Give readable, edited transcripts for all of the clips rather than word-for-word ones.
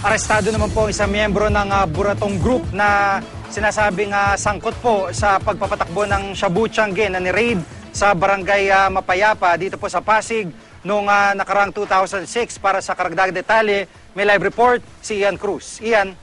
Arestado naman po isang miyembro ng Buratong Group na sinasabing sangkot po sa pagpapatakbo ng Shabu Tiangge na ni-raid sa barangay Mapayapa dito po sa Pasig noong nakaraang 2006. Para sa karagdagang detalye, may live report si Ian Cruz. Ian?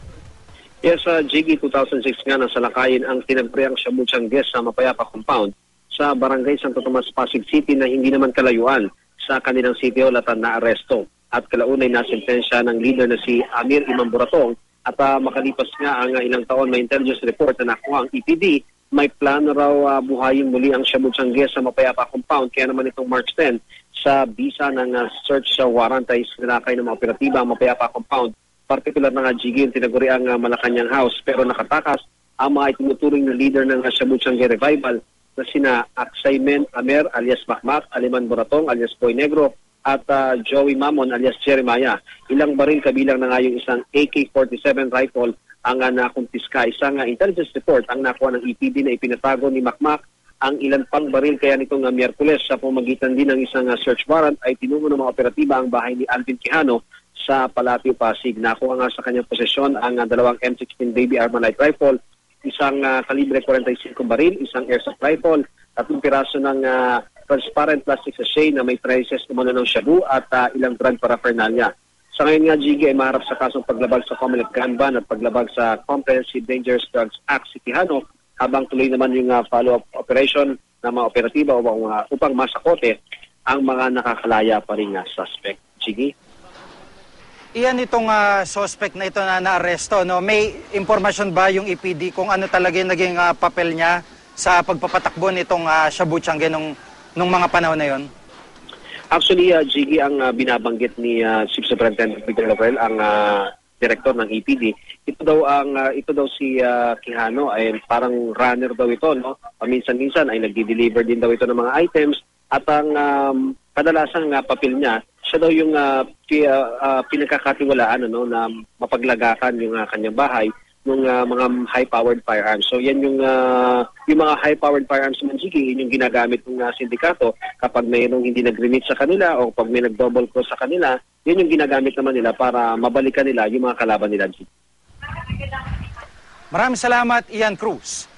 Yes, Jiggy, 2006 nga nasalakayin ang tinagpriang Shabu Tiangge sa Mapayapa compound sa barangay Santo Tomas, Pasig City na hindi naman kalayuan sa kanilang city hall at naaresto. At kalaunay na sentensya ng leader na si Amir Imam Buratong at makalipas nga ang ilang taon may intelligence report na nakuha ang EPD, may plano raw buhayin muli ang Shabu Tiangge sa Mapayapa compound. Kaya naman itong March 10 sa bisa ng search warrant ay sinakay ng mga operatiba ang Mapayapa compound. Partikular na nga Jiggy yung tinaguri ang Malacanang House, pero nakatakas ang mga itinuturing na leader ng Shabu Tiangge Revival na sina Aksaymen Amer alias Makmak, Aliman Buratong alias Boy Negro, at Joey Mamon alias Jeremiah. Ilang baril kabilang na nga yung isang AK-47 rifle ang nakumpiska. Isang intelligence report ang nakuha ng EPD na ipinatago ni Makmak ang ilan pang baril. Kaya nitong Miyerkules sa pamagitan din ng isang search warrant ay tinungo ng mga operatiba ang bahay ni Alvin Quijano sa Palatio, Pasig. Nakuha nga sa kanyang posesyon ang dalawang M16 Baby Armalite rifle, isang kalibre 45 baril, isang airsoft rifle, 3 piraso ng transparent plastic sachet na may traces naman ng shabu at ilang drug paraphernalia. Sa ngayon nga, Jiggy, ay maharap sa kasong paglabag sa Comelec gun ban at paglabag sa Comprehensive Dangerous Drugs Act si Quijano, habang tuloy naman yung follow-up operation ng mga operatiba upang masakote ang mga nakakalaya pa rin suspect. Jiggy? Iyan itong suspect na ito na naaresto, no? May impormasyon ba yung EPD kung ano talaga yung naging papel niya sa pagpapatakbo nitong Shabu Tiangge nung mga panahon na yon? Actually, Jiggy, ang binabanggit ni Chief Superintendent Peter Laurel, ang director ng EPD, ito daw si Quijano ay parang runner daw ito, no? Paminsan-minsan ay nagdi-deliver din daw ito ng mga items at ang kadalasang papel niya, siya daw yung pinagkakatiwalaan na mapaglagakan yung kanyang bahay ng mga high-powered firearms. So yan yung mga high-powered firearms naman, Jiggy, yun yung ginagamit ng sindikato kapag mayroong hindi nag-remit sa kanila o pag may nag-double cross sa kanila, yun yung ginagamit naman nila para mabalikan nila yung mga kalaban nila, Jiggy. Maraming salamat, Ian Cruz.